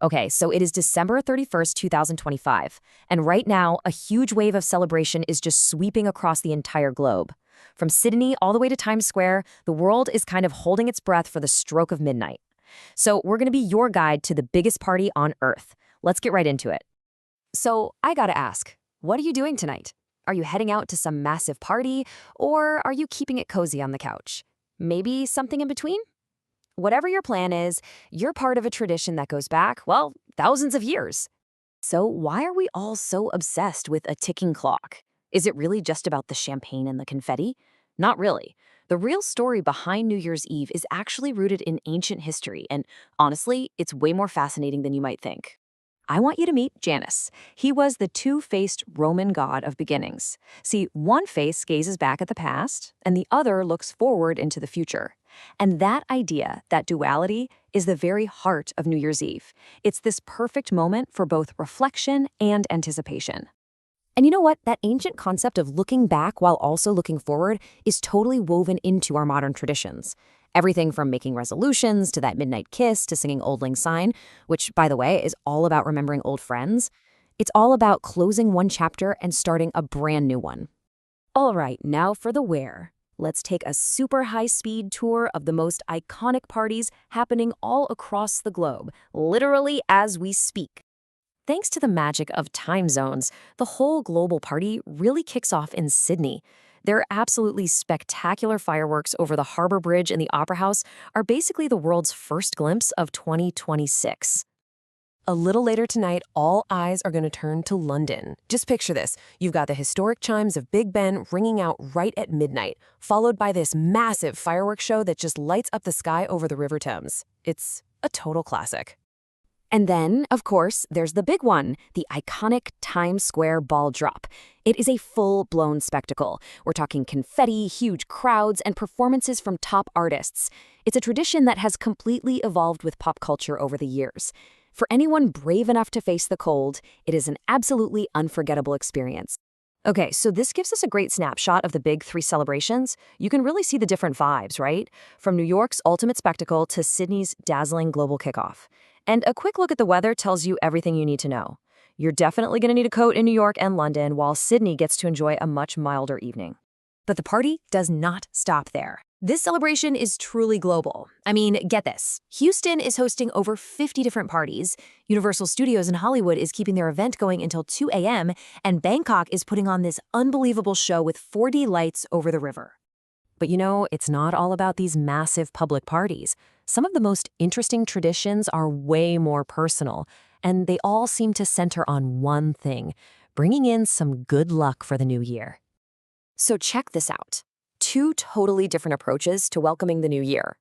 Okay, so it is December 31st, 2025, and right now, a huge wave of celebration is just sweeping across the entire globe. From Sydney all the way to Times Square, the world is kind of holding its breath for the stroke of midnight. So, we're going to be your guide to the biggest party on Earth. Let's get right into it. So, I gotta ask, what are you doing tonight? Are you heading out to some massive party, or are you keeping it cozy on the couch? Maybe something in between? Whatever your plan is, you're part of a tradition that goes back, well, thousands of years. So, why are we all so obsessed with a ticking clock? Is it really just about the champagne and the confetti? Not really. The real story behind New Year's Eve is actually rooted in ancient history, and honestly, it's way more fascinating than you might think. I want you to meet Janus. He was the two-faced Roman god of beginnings. See, one face gazes back at the past, and the other looks forward into the future. And that idea, that duality, is the very heart of New Year's Eve. It's this perfect moment for both reflection and anticipation. And you know what? That ancient concept of looking back while also looking forward is totally woven into our modern traditions. Everything from making resolutions to that midnight kiss to singing Old Lang Syne, which, by the way, is all about remembering old friends. It's all about closing one chapter and starting a brand new one. All right, now for the where. Let's take a super high-speed tour of the most iconic parties happening all across the globe, literally as we speak. Thanks to the magic of time zones, the whole global party really kicks off in Sydney. Their absolutely spectacular fireworks over the Harbour Bridge and the Opera House are basically the world's first glimpse of 2026. A little later tonight, all eyes are going to turn to London. Just picture this. You've got the historic chimes of Big Ben ringing out right at midnight, followed by this massive fireworks show that just lights up the sky over the River Thames. It's a total classic. And then, of course, there's the big one, the iconic Times Square ball drop. It is a full-blown spectacle. We're talking confetti, huge crowds, and performances from top artists. It's a tradition that has completely evolved with pop culture over the years. For anyone brave enough to face the cold, it is an absolutely unforgettable experience. Okay, so this gives us a great snapshot of the big three celebrations. You can really see the different vibes, right? From New York's ultimate spectacle to Sydney's dazzling global kickoff. And a quick look at the weather tells you everything you need to know. You're definitely going to need a coat in New York and London, while Sydney gets to enjoy a much milder evening. But the party does not stop there. This celebration is truly global. I mean, get this. Houston is hosting over 50 different parties. Universal Studios in Hollywood is keeping their event going until 2 a.m., and Bangkok is putting on this unbelievable show with 4D lights over the river. But you know, it's not all about these massive public parties. Some of the most interesting traditions are way more personal, and they all seem to center on one thing, bringing in some good luck for the new year. So check this out. Two totally different approaches to welcoming the new year.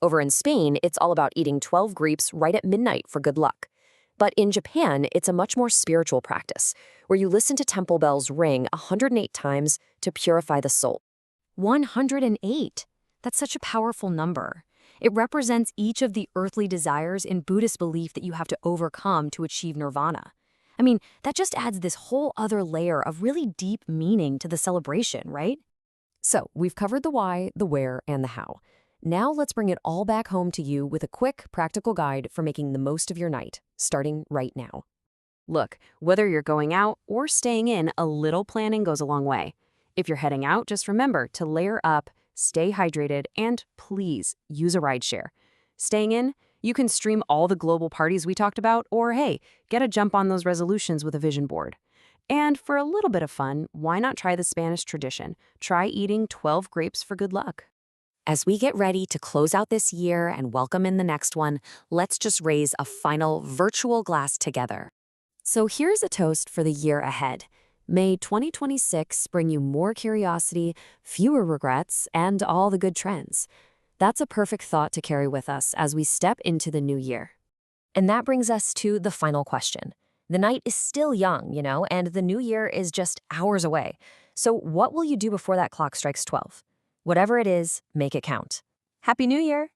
Over in Spain, it's all about eating 12 grapes right at midnight for good luck. But in Japan, it's a much more spiritual practice, where you listen to temple bells ring 108 times to purify the soul. 108. That's such a powerful number. It represents each of the earthly desires in Buddhist belief that you have to overcome to achieve nirvana. I mean, that just adds this whole other layer of really deep meaning to the celebration, right? So, we've covered the why, the where, and the how. Now let's bring it all back home to you with a quick, practical guide for making the most of your night, starting right now. Look, whether you're going out or staying in, a little planning goes a long way. If you're heading out, just remember to layer up, stay hydrated, and please use a rideshare. Staying in, you can stream all the global parties we talked about, or hey, get a jump on those resolutions with a vision board. And for a little bit of fun, why not try the Spanish tradition? Try eating 12 grapes for good luck. As we get ready to close out this year and welcome in the next one, let's just raise a final virtual glass together. So here's a toast for the year ahead. May 2026 bring you more curiosity, fewer regrets, and all the good trends. That's a perfect thought to carry with us as we step into the new year. And that brings us to the final question. The night is still young, and the new year is just hours away. So what will you do before that clock strikes 12? Whatever it is, make it count. Happy New Year!